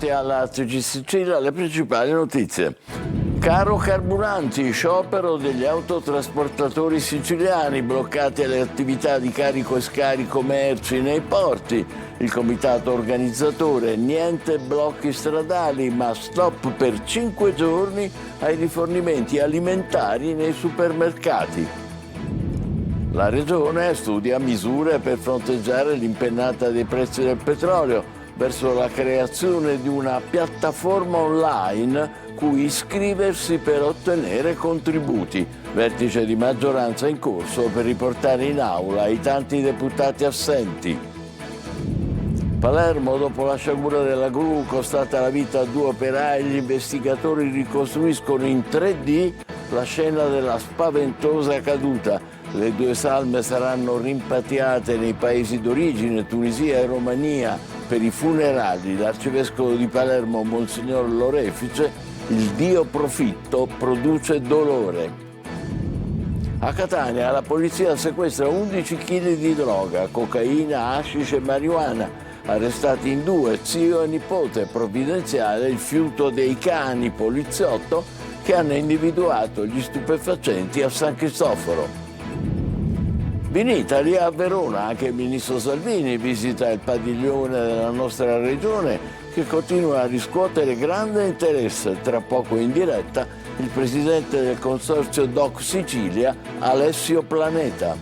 Bentrovati alla TG Sicilia, le principali notizie. Caro carburanti, sciopero degli autotrasportatori siciliani, bloccate le attività di carico e scarico merci nei porti. Il comitato organizzatore, niente blocchi stradali, ma stop per 5 giorni ai rifornimenti alimentari nei supermercati. La Regione studia misure per fronteggiare l'impennata dei prezzi del petrolio verso la creazione di una piattaforma online cui iscriversi per ottenere contributi. Vertice di maggioranza in corso per riportare in aula i tanti deputati assenti. Palermo, dopo la sciagura della gru costata la vita a 2 operai, gli investigatori ricostruiscono in 3D la scena della spaventosa caduta. Le 2 salme saranno rimpatriate nei paesi d'origine, Tunisia e Romania, per i funerali. L'arcivescovo di Palermo, Monsignor Lorefice, il Dio profitto produce dolore. A Catania la polizia sequestra 11 kg di droga, cocaina, hashish e marijuana. Arrestati in 2, zio e nipote, provvidenziale il fiuto dei cani poliziotto che hanno individuato gli stupefacenti a San Cristoforo. Vinitalia a Verona, anche il ministro Salvini visita il padiglione della nostra regione che continua a riscuotere grande interesse. Tra poco in diretta il presidente del consorzio Doc Sicilia, Alessio Planeta.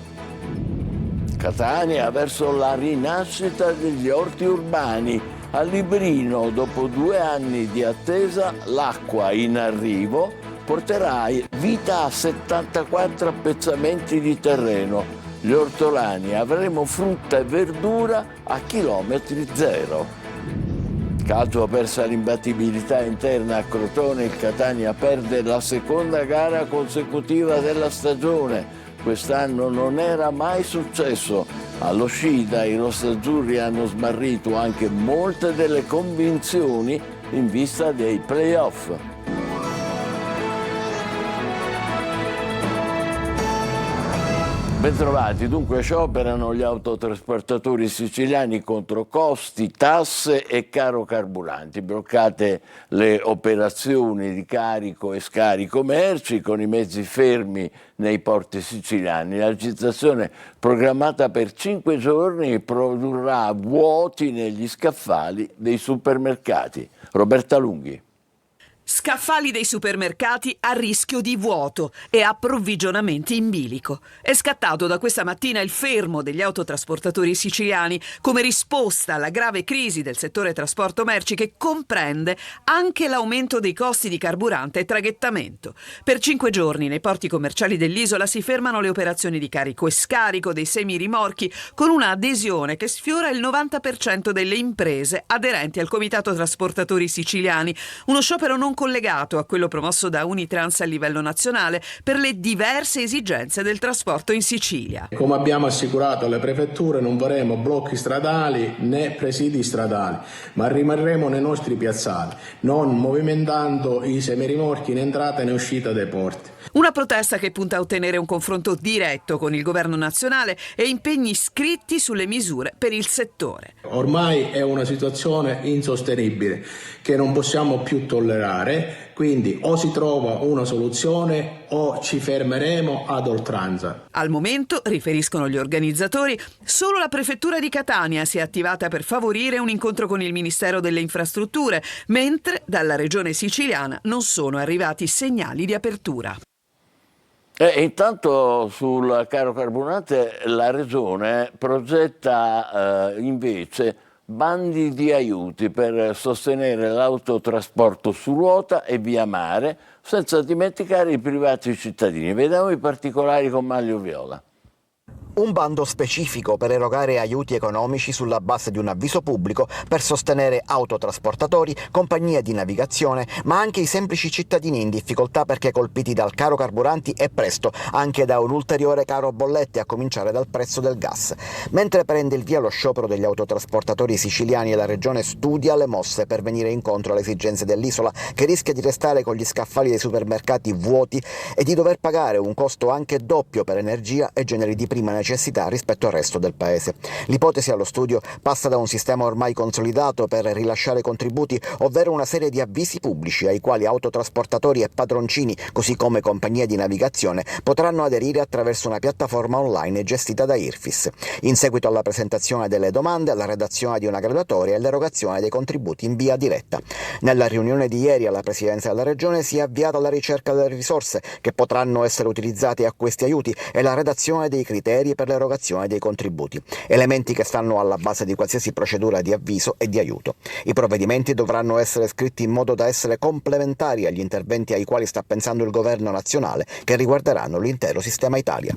Catania verso la rinascita degli orti urbani. A Librino, dopo 2 anni di attesa, l'acqua in arrivo porterà vita a 74 appezzamenti di terreno. Gli ortolani, avremo frutta e verdura a chilometri zero. Calcio, persa l'imbattibilità interna a Crotone, il Catania perde la seconda gara consecutiva della stagione. Quest'anno non era mai successo. Allo Scida i rossazzurri hanno smarrito anche molte delle convinzioni in vista dei play-off. Bentrovati, dunque scioperano gli autotrasportatori siciliani contro costi, tasse e caro carburanti. Bloccate le operazioni di carico e scarico merci con i mezzi fermi nei porti siciliani. L'agitazione programmata per 5 giorni produrrà vuoti negli scaffali dei supermercati. Roberta Lunghi. Scaffali dei supermercati a rischio di vuoto e approvvigionamenti in bilico. È scattato da questa mattina il fermo degli autotrasportatori siciliani come risposta alla grave crisi del settore trasporto merci che comprende anche l'aumento dei costi di carburante e traghettamento. Per 5 giorni nei porti commerciali dell'isola si fermano le operazioni di carico e scarico dei semirimorchi con una adesione che sfiora il 90% delle imprese aderenti al Comitato Trasportatori Siciliani. Uno sciopero non collegato a quello promosso da Unitrans a livello nazionale per le diverse esigenze del trasporto in Sicilia. Come abbiamo assicurato alle prefetture, non faremo blocchi stradali né presidi stradali, ma rimarremo nei nostri piazzali, non movimentando i semirimorchi in entrata e in uscita dai porti. Una protesta che punta a ottenere un confronto diretto con il governo nazionale e impegni scritti sulle misure per il settore. Ormai è una situazione insostenibile che non possiamo più tollerare, quindi o si trova una soluzione o ci fermeremo ad oltranza. Al momento, riferiscono gli organizzatori, solo la prefettura di Catania si è attivata per favorire un incontro con il Ministero delle Infrastrutture, mentre dalla regione siciliana non sono arrivati segnali di apertura. Intanto sul caro carburante la Regione progetta invece bandi di aiuti per sostenere l'autotrasporto su ruota e via mare, senza dimenticare i privati cittadini. Vediamo i particolari con Maglio Viola. Un bando specifico per erogare aiuti economici sulla base di un avviso pubblico per sostenere autotrasportatori, compagnie di navigazione, ma anche i semplici cittadini in difficoltà perché colpiti dal caro carburanti e presto anche da un ulteriore caro bollette, a cominciare dal prezzo del gas. Mentre prende il via lo sciopero degli autotrasportatori siciliani e la Regione studia le mosse per venire incontro alle esigenze dell'isola, che rischia di restare con gli scaffali dei supermercati vuoti e di dover pagare un costo anche doppio per energia e generi di prima necessità necessità rispetto al resto del paese. L'ipotesi allo studio passa da un sistema ormai consolidato per rilasciare contributi, ovvero una serie di avvisi pubblici ai quali autotrasportatori e padroncini, così come compagnie di navigazione, potranno aderire attraverso una piattaforma online gestita da IRFIS. In seguito alla presentazione delle domande, la redazione di una graduatoria e l'erogazione dei contributi in via diretta. Nella riunione di ieri alla Presidenza della Regione si è avviata la ricerca delle risorse che potranno essere utilizzate a questi aiuti e la redazione dei criteri per l'erogazione dei contributi, elementi che stanno alla base di qualsiasi procedura di avviso e di aiuto. I provvedimenti dovranno essere scritti in modo da essere complementari agli interventi ai quali sta pensando il governo nazionale, che riguarderanno l'intero sistema Italia.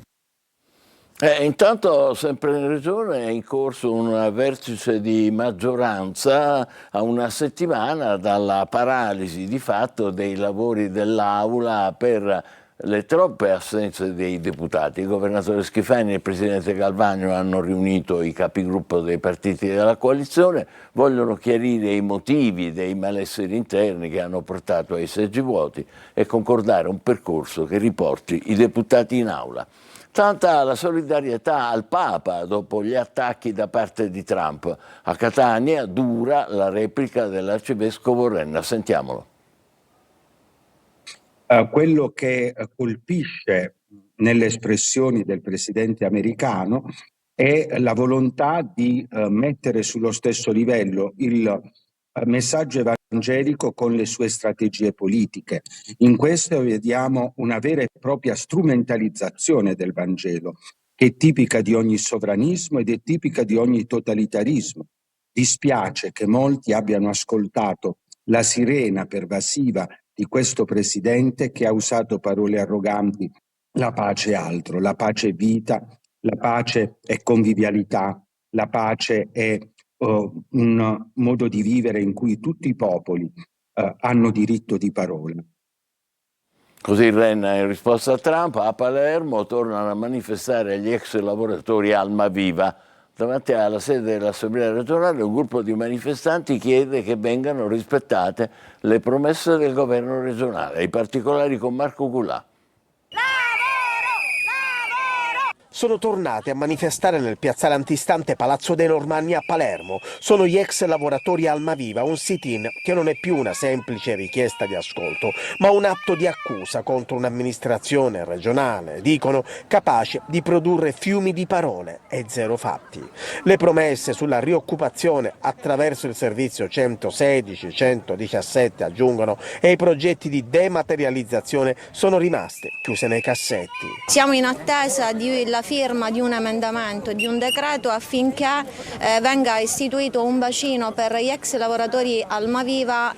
Intanto, sempre in Regione, è in corso un vertice di maggioranza a una settimana dalla paralisi di fatto dei lavori dell'Aula per le troppe assenze dei deputati. Il governatore Schifani e il presidente Galvagno hanno riunito i capigruppo dei partiti della coalizione, vogliono chiarire i motivi dei malesseri interni che hanno portato ai seggi vuoti e concordare un percorso che riporti i deputati in aula. Tanta la solidarietà al Papa dopo gli attacchi da parte di Trump. A Catania dura la replica dell'arcivescovo Renna. Sentiamolo. Quello che colpisce nelle espressioni del presidente americano è la volontà di mettere sullo stesso livello il messaggio evangelico con le sue strategie politiche. In questo vediamo una vera e propria strumentalizzazione del Vangelo, che è tipica di ogni sovranismo ed è tipica di ogni totalitarismo. Dispiace che molti abbiano ascoltato la sirena pervasiva di questo presidente che ha usato parole arroganti: la pace è altro, la pace è vita, la pace è convivialità, la pace è un modo di vivere in cui tutti i popoli hanno diritto di parola. Così Renna in risposta a Trump. A Palermo tornano a manifestare gli ex lavoratori Almaviva. Davanti alla sede dell'Assemblea regionale un gruppo di manifestanti chiede che vengano rispettate le promesse del governo regionale. I particolari con Marco Gulà. Sono tornati a manifestare nel piazzale antistante Palazzo dei Normanni a Palermo. Sono gli ex lavoratori Almaviva, un sit-in che non è più una semplice richiesta di ascolto, ma un atto di accusa contro un'amministrazione regionale, dicono, capace di produrre fiumi di parole e zero fatti. Le promesse sulla rioccupazione attraverso il servizio 116-117, aggiungono, e i progetti di dematerializzazione sono rimaste chiuse nei cassetti. Siamo in attesa della firma di un emendamento, di un decreto affinché venga istituito un bacino per gli ex lavoratori Almaviva.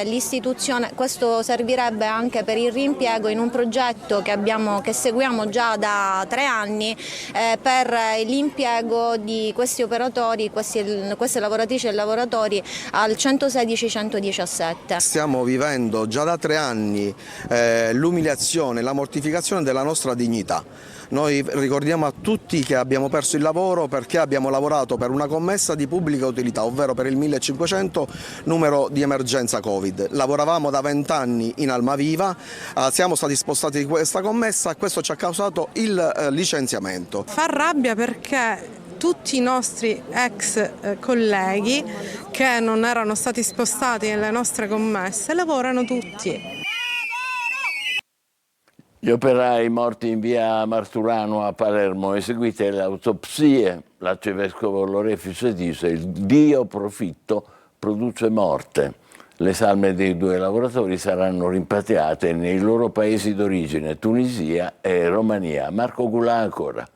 L'istituzione, questo servirebbe anche per il riimpiego in un progetto che seguiamo già da 3 anni per l'impiego di questi operatori, queste lavoratrici e lavoratori al 116-117. Stiamo vivendo già da 3 anni l'umiliazione, la mortificazione della nostra dignità. Noi ricordiamo a tutti che abbiamo perso il lavoro perché abbiamo lavorato per una commessa di pubblica utilità, ovvero per il 1500 numero di emergenza Covid. Lavoravamo da 20 anni in Almaviva, siamo stati spostati di questa commessa e questo ci ha causato il licenziamento. Fa rabbia perché tutti i nostri ex colleghi che non erano stati spostati nelle nostre commesse lavorano tutti. Gli operai morti in via Marturano a Palermo, eseguite le autopsie, l'arcivescovo Lorefice dice: il Dio profitto produce morte. Le salme dei 2 lavoratori saranno rimpatriate nei loro paesi d'origine, Tunisia e Romania. Marco Gulà ancora.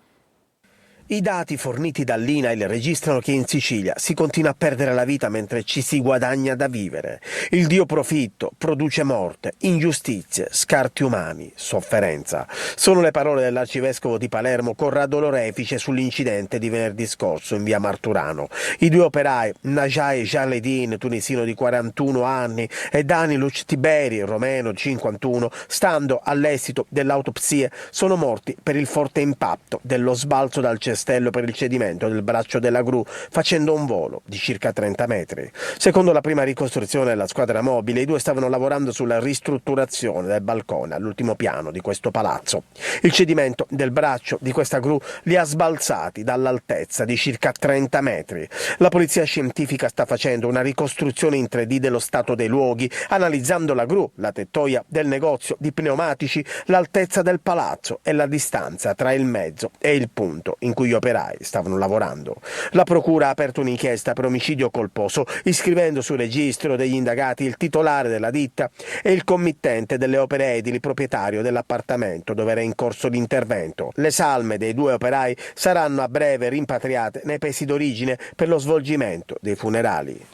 I dati forniti dall'INAIL registrano che in Sicilia si continua a perdere la vita mentre ci si guadagna da vivere. Il Dio profitto produce morte, ingiustizie, scarti umani, sofferenza. Sono le parole dell'arcivescovo di Palermo Corrado Lorefice sull'incidente di venerdì scorso in via Marturano. I 2 operai, Najai Jaledin, tunisino di 41 anni, e Daniluc Tiberi, romeno di 51, stando all'esito dell'autopsia, sono morti per il forte impatto dello sbalzo dal cestino cestello per il cedimento del braccio della gru, facendo un volo di circa 30 metri. Secondo la prima ricostruzione della squadra mobile, i due stavano lavorando sulla ristrutturazione del balcone all'ultimo piano di questo palazzo. Il cedimento del braccio di questa gru li ha sbalzati dall'altezza di circa 30 metri. La polizia scientifica sta facendo una ricostruzione in 3D dello stato dei luoghi, analizzando la gru, la tettoia del negozio di pneumatici, l'altezza del palazzo e la distanza tra il mezzo e il punto in cui gli operai stavano lavorando. La procura ha aperto un'inchiesta per omicidio colposo, iscrivendo sul registro degli indagati il titolare della ditta e il committente delle opere edili proprietario dell'appartamento dove era in corso l'intervento. Le salme dei due operai saranno a breve rimpatriate nei paesi d'origine per lo svolgimento dei funerali.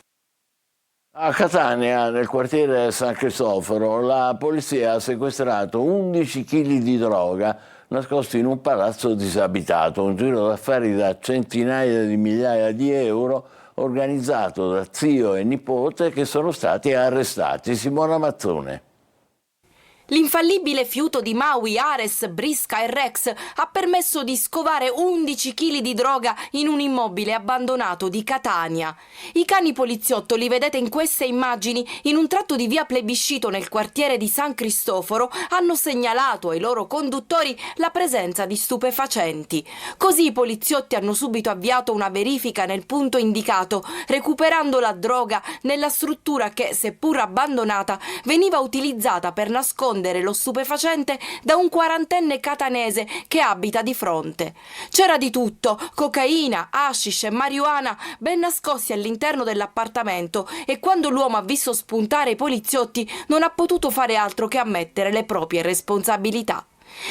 A Catania, nel quartiere San Cristoforo, la polizia ha sequestrato 11 kg di droga nascosti in un palazzo disabitato, un giro d'affari da centinaia di migliaia di euro organizzato da zio e nipote che sono stati arrestati. Simona Mazzone. L'infallibile fiuto di Maui, Ares, Brisca e Rex ha permesso di scovare 11 kg di droga in un immobile abbandonato di Catania. I cani poliziotto li vedete in queste immagini in un tratto di via Plebiscito nel quartiere di San Cristoforo hanno segnalato ai loro conduttori la presenza di stupefacenti. Così i poliziotti hanno subito avviato una verifica nel punto indicato, recuperando la droga nella struttura che, seppur abbandonata, veniva utilizzata per nascondere lo stupefacente da un quarantenne catanese che abita di fronte. C'era di tutto: cocaina, hashish e marijuana ben nascosti all'interno dell'appartamento, e quando l'uomo ha visto spuntare i poliziotti non ha potuto fare altro che ammettere le proprie responsabilità.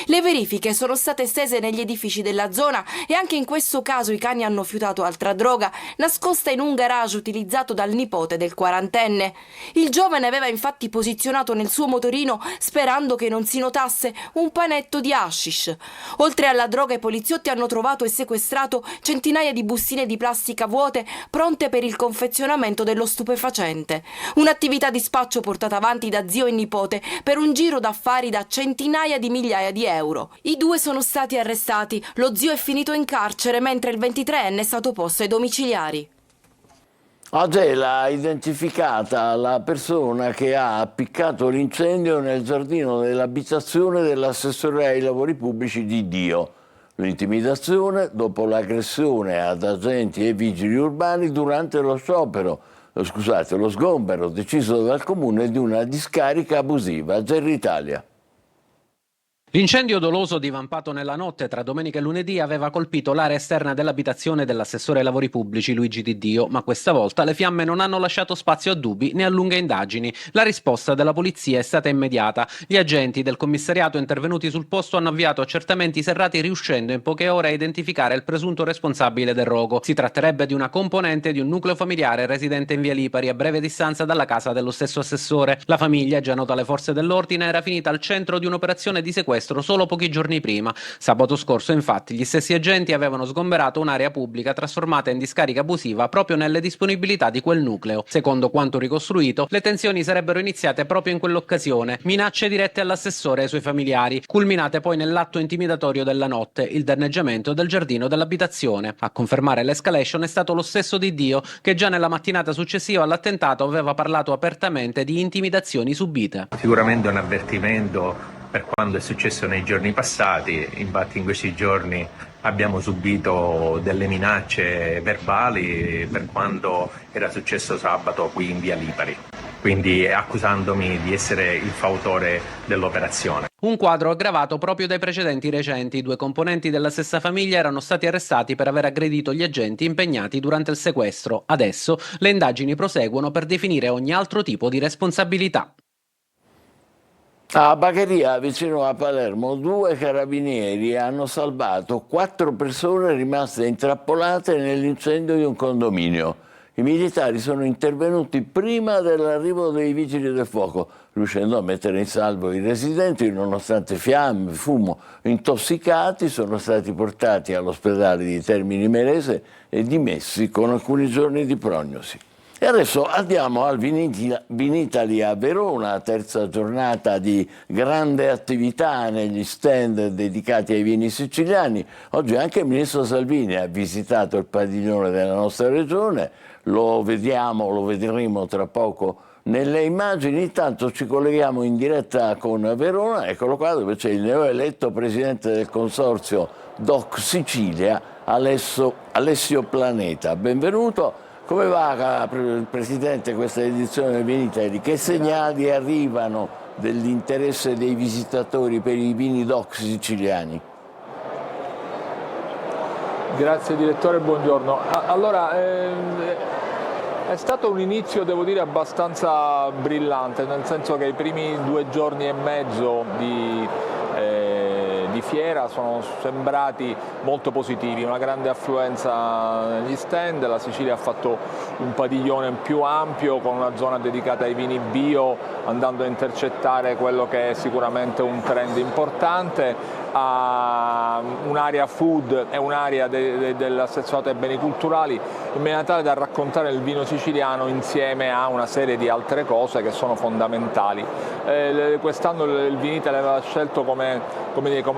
Le verifiche sono state estese negli edifici della zona e anche in questo caso i cani hanno fiutato altra droga nascosta in un garage utilizzato dal nipote del quarantenne. Il giovane aveva infatti posizionato nel suo motorino, sperando che non si notasse, un panetto di hashish. Oltre alla droga, i poliziotti hanno trovato e sequestrato centinaia di bustine di plastica vuote pronte per il confezionamento dello stupefacente. Un'attività di spaccio portata avanti da zio e nipote per un giro d'affari da centinaia di migliaia di euro. I due sono stati arrestati. Lo zio è finito in carcere mentre il 23enne è stato posto ai domiciliari. A Gela ha identificata la persona che ha appiccato l'incendio nel giardino dell'abitazione dell'assessore ai lavori pubblici di Dio. L'intimidazione dopo l'aggressione ad agenti e vigili urbani durante lo sgombero deciso dal comune di una discarica abusiva. Gerri Italia. L'incendio doloso divampato nella notte tra domenica e lunedì aveva colpito l'area esterna dell'abitazione dell'assessore ai lavori pubblici Luigi Di Dio, ma questa volta le fiamme non hanno lasciato spazio a dubbi né a lunghe indagini. La risposta della polizia è stata immediata. Gli agenti del commissariato intervenuti sul posto hanno avviato accertamenti serrati, riuscendo in poche ore a identificare il presunto responsabile del rogo. Si tratterebbe di una componente di un nucleo familiare residente in via Lipari, a breve distanza dalla casa dello stesso assessore. La famiglia, già nota alle forze dell'ordine, era finita al centro di un'operazione di sequestro solo pochi giorni prima. Sabato scorso, infatti, gli stessi agenti avevano sgomberato un'area pubblica trasformata in discarica abusiva proprio nelle disponibilità di quel nucleo. Secondo quanto ricostruito, le tensioni sarebbero iniziate proprio in quell'occasione. Minacce dirette all'assessore e ai suoi familiari, culminate poi nell'atto intimidatorio della notte, il danneggiamento del giardino dell'abitazione. A confermare l'escalation è stato lo stesso Di Dio, che già nella mattinata successiva all'attentato aveva parlato apertamente di intimidazioni subite. Sicuramente un avvertimento per quanto è successo nei giorni passati. Infatti in questi giorni abbiamo subito delle minacce verbali per quanto era successo sabato qui in via Lipari, quindi accusandomi di essere il fautore dell'operazione. Un quadro aggravato proprio dai precedenti recenti. 2 componenti della stessa famiglia erano stati arrestati per aver aggredito gli agenti impegnati durante il sequestro. Adesso le indagini proseguono per definire ogni altro tipo di responsabilità. A Bagheria, vicino a Palermo, 2 carabinieri hanno salvato 4 persone rimaste intrappolate nell'incendio di un condominio. I militari sono intervenuti prima dell'arrivo dei vigili del fuoco, riuscendo a mettere in salvo i residenti. Nonostante fiamme, fumo, intossicati, sono stati portati all'ospedale di Termini Imerese e dimessi con alcuni giorni di prognosi. E adesso andiamo al Vinitaly a Verona, terza giornata di grande attività negli stand dedicati ai vini siciliani. Oggi anche il ministro Salvini ha visitato il padiglione della nostra regione, lo vedremo tra poco nelle immagini. Intanto ci colleghiamo in diretta con Verona, eccolo qua, dove c'è il neoeletto presidente del consorzio DOC Sicilia, Alessio Planeta. Benvenuto. Come va, Presidente, questa edizione del Vinitaly? Che segnali arrivano dell'interesse dei visitatori per i vini DOC siciliani? Grazie Direttore, buongiorno. Allora, è stato un inizio, devo dire, abbastanza brillante, nel senso che i primi 2 giorni e mezzo di fiera sono sembrati molto positivi, una grande affluenza negli stand. La Sicilia ha fatto un padiglione più ampio con una zona dedicata ai vini bio, andando a intercettare quello che è sicuramente un trend importante, a un'area food e un'area dell'assessorato ai beni culturali, in maniera tale da raccontare il vino siciliano insieme a una serie di altre cose che sono fondamentali. Quest'anno il Vinitaly aveva scelto come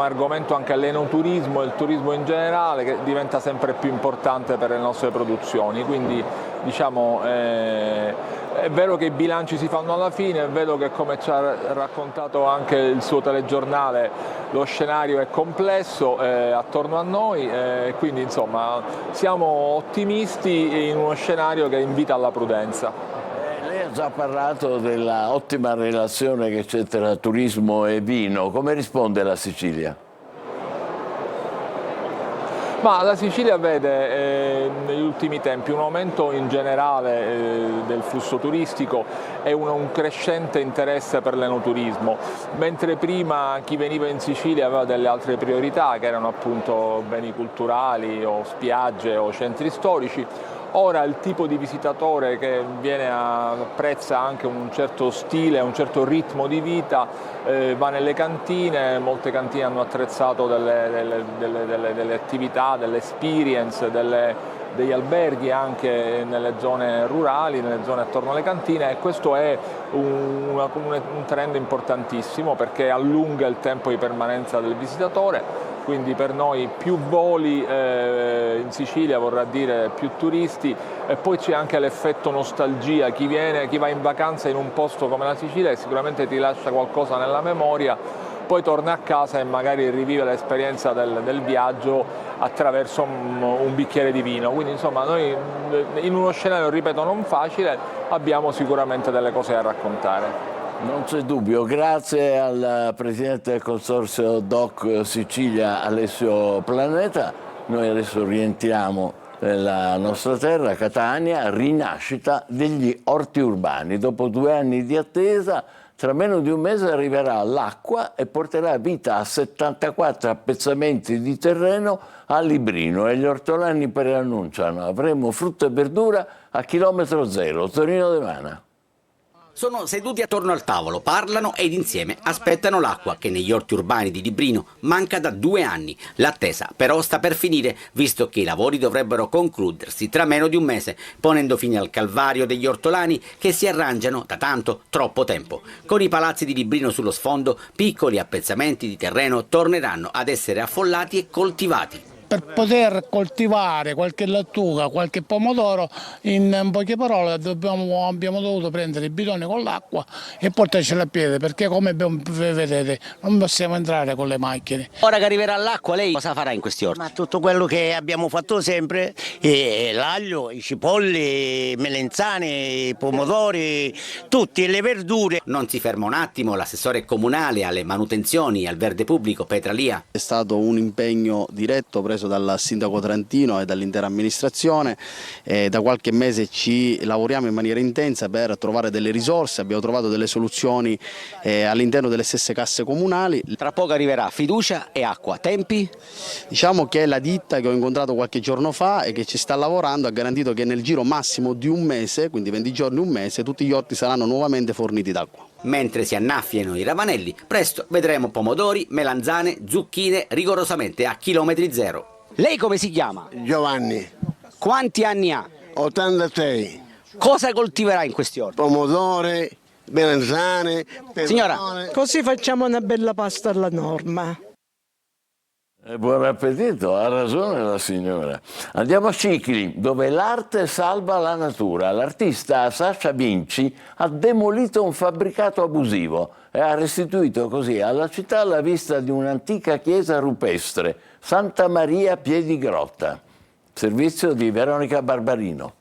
argomento anche l'enoturismo e il turismo in generale, che diventa sempre più importante per le nostre produzioni, quindi diciamo è vero che i bilanci si fanno alla fine, è vero che, come ci ha raccontato anche il suo telegiornale, lo scenario è complesso attorno a noi, quindi insomma siamo ottimisti in uno scenario che invita alla prudenza. Lei ha già parlato della ottima relazione che c'è tra turismo e vino, come risponde la Sicilia? Ma la Sicilia vede negli ultimi tempi un aumento in generale del flusso turistico e un crescente interesse per l'enoturismo, mentre prima chi veniva in Sicilia aveva delle altre priorità, che erano appunto beni culturali o spiagge o centri storici. Ora il tipo di visitatore che apprezza anche un certo stile, un certo ritmo di vita, va nelle cantine. Molte cantine hanno attrezzato delle attività, delle experience, degli alberghi anche nelle zone rurali, nelle zone attorno alle cantine, e questo è un trend importantissimo perché allunga il tempo di permanenza del visitatore. Quindi per noi più voli in Sicilia vorrà dire più turisti, e poi c'è anche l'effetto nostalgia. Chi va in vacanza in un posto come la Sicilia sicuramente ti lascia qualcosa nella memoria, poi torna a casa e magari rivive l'esperienza del viaggio attraverso un bicchiere di vino. Quindi insomma noi in uno scenario, ripeto, non facile, abbiamo sicuramente delle cose da raccontare. Non c'è dubbio, grazie al Presidente del Consorzio DOC Sicilia, Alessio Planeta. Noi adesso rientriamo nella nostra terra, Catania, rinascita degli orti urbani. Dopo 2 anni di attesa, tra meno di un mese arriverà l'acqua e porterà vita a 74 appezzamenti di terreno a Librino, e gli ortolani preannunciano: avremo frutta e verdura a chilometro zero. Torino De Mana. Sono seduti attorno al tavolo, parlano ed insieme aspettano l'acqua che negli orti urbani di Librino manca da 2 anni. L'attesa però sta per finire, visto che i lavori dovrebbero concludersi tra meno di un mese, ponendo fine al calvario degli ortolani che si arrangiano da troppo tempo. Con i palazzi di Librino sullo sfondo, piccoli appezzamenti di terreno torneranno ad essere affollati e coltivati. Per poter coltivare qualche lattuga, qualche pomodoro, in poche parole abbiamo dovuto prendere i bidoni con l'acqua e portarcela a piede, perché come vedete non possiamo entrare con le macchine. Ora che arriverà l'acqua, lei cosa farà in questi orti? Ma tutto quello che abbiamo fatto sempre, l'aglio, i cipolli, melenzane, i pomodori, tutte le verdure. Non si ferma un attimo l'assessore comunale alle manutenzioni e al verde pubblico Petra Lia. È stato un impegno diretto preso dal sindaco Trantino e dall'intera amministrazione. Da qualche mese ci lavoriamo in maniera intensa per trovare delle risorse, abbiamo trovato delle soluzioni all'interno delle stesse casse comunali. Tra poco arriverà fiducia e acqua. Tempi? Diciamo che la ditta che ho incontrato qualche giorno fa e che ci sta lavorando ha garantito che nel giro massimo di un mese, quindi 20 giorni, un mese, tutti gli orti saranno nuovamente forniti d'acqua. Mentre si annaffiano i ravanelli, presto vedremo pomodori, melanzane, zucchine rigorosamente a chilometri zero. Lei come si chiama? Giovanni. Quanti anni ha? 86. Cosa coltiverà in questi orti? Pomodori, melanzane, Signora, così facciamo una bella pasta alla norma. Buon appetito, ha ragione la signora. Andiamo a Scicli, dove l'arte salva la natura. L'artista Sasha Vinci ha demolito un fabbricato abusivo e ha restituito così alla città la vista di un'antica chiesa rupestre, Santa Maria Piedigrotta. Servizio di Veronica Barbarino.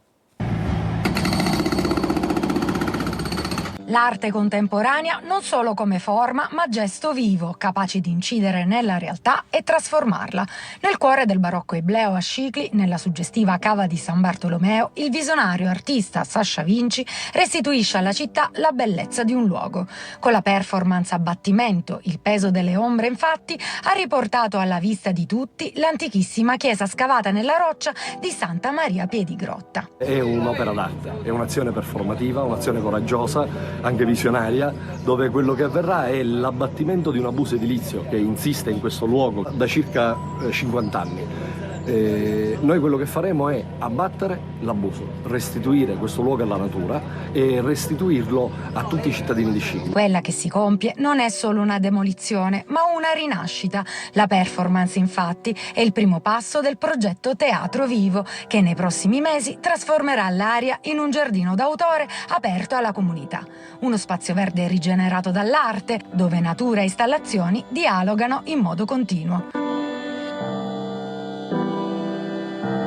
L'arte contemporanea non solo come forma, ma gesto vivo, capace di incidere nella realtà e trasformarla. Nel cuore del barocco ebleo a Scicli, nella suggestiva cava di San Bartolomeo, il visionario artista Sasha Vinci restituisce alla città la bellezza di un luogo. Con la performance Abbattimento, il peso delle ombre infatti ha riportato alla vista di tutti l'antichissima chiesa scavata nella roccia di Santa Maria Piedigrotta. È un'opera d'arte, è un'azione performativa, un'azione coraggiosa, anche visionaria, dove quello che avverrà è l'abbattimento di un abuso edilizio che insiste in questo luogo da circa 50 anni. Noi quello che faremo è abbattere l'abuso, restituire questo luogo alla natura e restituirlo a tutti i cittadini di Scicli. Quella che si compie non è solo una demolizione, ma una rinascita. La performance, infatti, è il primo passo del progetto Teatro Vivo, che nei prossimi mesi trasformerà l'area in un giardino d'autore aperto alla comunità. Uno spazio verde rigenerato dall'arte, dove natura e installazioni dialogano in modo continuo.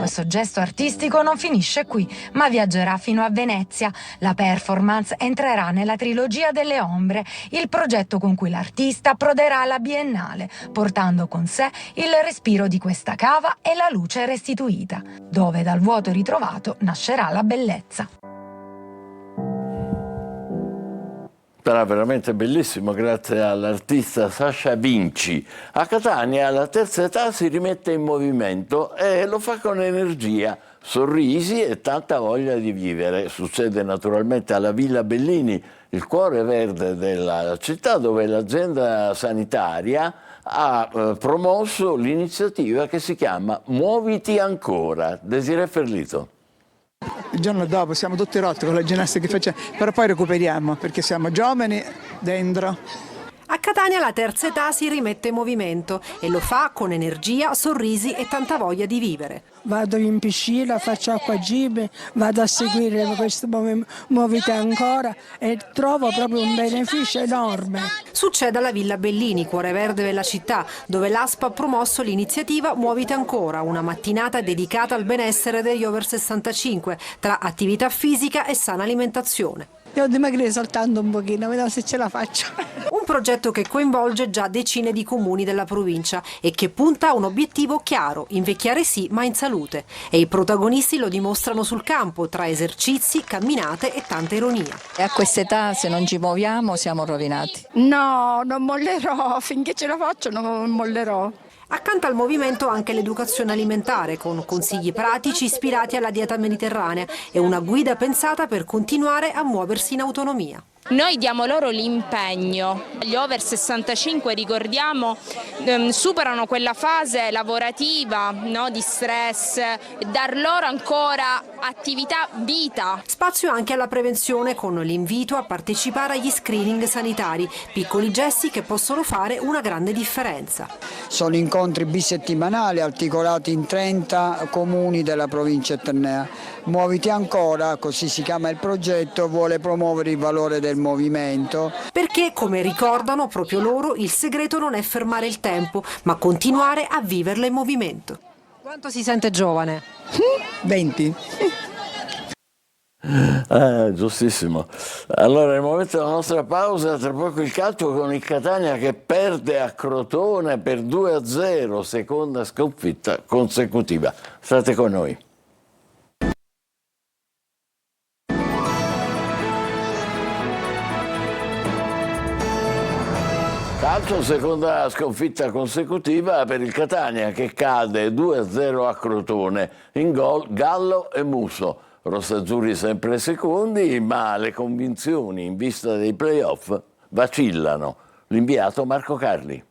Questo gesto artistico non finisce qui, ma viaggerà fino a Venezia. La performance entrerà nella trilogia delle ombre, il progetto con cui l'artista approderà alla Biennale, portando con sé il respiro di questa cava e la luce restituita, dove dal vuoto ritrovato nascerà la bellezza. Sarà veramente bellissimo, grazie all'artista Sasha Vinci. A Catania alla terza età si rimette in movimento e lo fa con energia, sorrisi e tanta voglia di vivere. Succede naturalmente alla Villa Bellini, il cuore verde della città, dove l'azienda sanitaria ha promosso l'iniziativa che si chiama Muoviti Ancora. Desiree Ferlito. Il giorno dopo siamo tutti rotti con la ginnastica che facciamo, però poi recuperiamo perché siamo giovani dentro. A Catania la terza età si rimette in movimento e lo fa con energia, sorrisi e tanta voglia di vivere. Vado in piscina, faccio acqua gym, vado a seguire questo Muoviti Ancora e trovo proprio un beneficio enorme. Succede alla Villa Bellini, cuore verde della città, dove l'ASP ha promosso l'iniziativa Muoviti Ancora, una mattinata dedicata al benessere degli over 65, tra attività fisica e sana alimentazione. Devo dimagrire soltanto un pochino, vediamo se ce la faccio. Un progetto che coinvolge già decine di comuni della provincia e che punta a un obiettivo chiaro, invecchiare sì, ma in salute. E i protagonisti lo dimostrano sul campo, tra esercizi, camminate e tanta ironia. E a quest'età se non ci muoviamo siamo rovinati. No, non mollerò, finché ce la faccio non mollerò. Accanto al movimento anche l'educazione alimentare, con consigli pratici ispirati alla dieta mediterranea e una guida pensata per continuare a muoversi in autonomia. Noi diamo loro l'impegno. Gli over 65, ricordiamo, superano quella fase lavorativa, no, di stress, dar loro ancora attività vita. Spazio anche alla prevenzione con l'invito a partecipare agli screening sanitari, piccoli gesti che possono fare una grande differenza. Sono incontri bisettimanali articolati in 30 comuni della provincia etnea. Muoviti Ancora, così si chiama il progetto, vuole promuovere il valore del movimento. Perché, come ricordano proprio loro, il segreto non è fermare il tempo, ma continuare a viverlo in movimento. Quanto si sente giovane? 20. Giustissimo. Allora, nel momento della nostra pausa, tra poco il calcio con il Catania che perde a Crotone per 2-0, seconda sconfitta consecutiva. State con noi. Calcio, seconda sconfitta consecutiva per il Catania che cade 2-0 a Crotone. In gol Gallo e Musso. Rossazzurri sempre secondi, ma le convinzioni in vista dei play-off vacillano. L'inviato Marco Carli.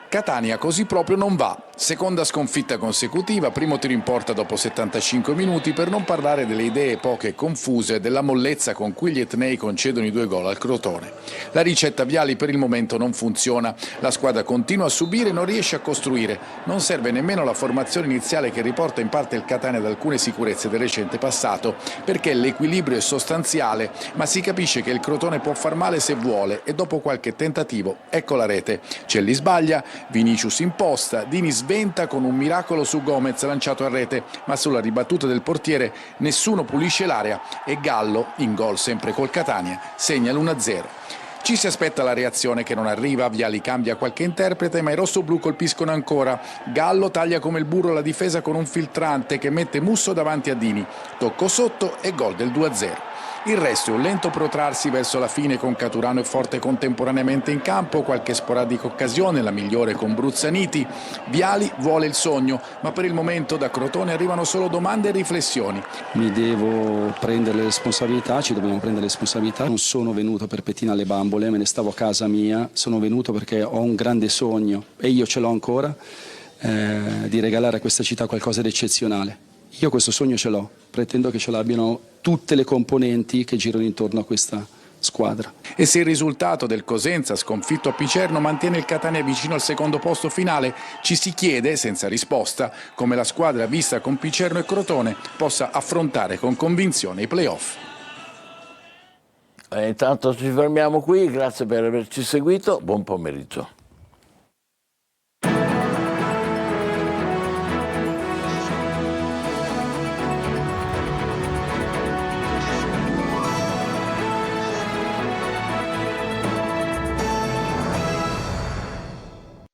Catania così proprio non va. Seconda sconfitta consecutiva, primo tiro in porta dopo 75 minuti, per non parlare delle idee poche e confuse, della mollezza con cui gli etnei concedono i 2 gol al Crotone. La ricetta Viali per il momento non funziona, la squadra continua a subire e non riesce a costruire, non serve nemmeno la formazione iniziale che riporta in parte il Catania ad alcune sicurezze del recente passato, perché l'equilibrio è sostanziale, ma si capisce che il Crotone può far male se vuole e dopo qualche tentativo ecco la rete. Celli sbaglia, Vinicius imposta, Dini sventa con un miracolo su Gomez lanciato a rete, ma sulla ribattuta del portiere nessuno pulisce l'area e Gallo, in gol sempre col Catania, segna l'1-0. Ci si aspetta la reazione che non arriva, Viali cambia qualche interprete ma i rossoblù colpiscono ancora. Gallo taglia come il burro la difesa con un filtrante che mette Musso davanti a Dini, tocco sotto e gol del 2-0. Il resto è un lento protrarsi verso la fine con Caturano e Forte contemporaneamente in campo, qualche sporadica occasione, la migliore con Bruzzaniti. Viali vuole il sogno, ma per il momento da Crotone arrivano solo domande e riflessioni. Mi devo prendere le responsabilità, ci dobbiamo prendere le responsabilità. Non sono venuto per pettinare le bambole, me ne stavo a casa mia, sono venuto perché ho un grande sogno e io ce l'ho ancora, di regalare a questa città qualcosa di eccezionale. Io questo sogno ce l'ho, pretendo che ce l'abbiano tutte le componenti che girano intorno a questa squadra. E se il risultato del Cosenza sconfitto a Picerno mantiene il Catania vicino al secondo posto finale, ci si chiede, senza risposta, come la squadra vista con Picerno e Crotone possa affrontare con convinzione i play-off. Intanto ci fermiamo qui, grazie per averci seguito, buon pomeriggio.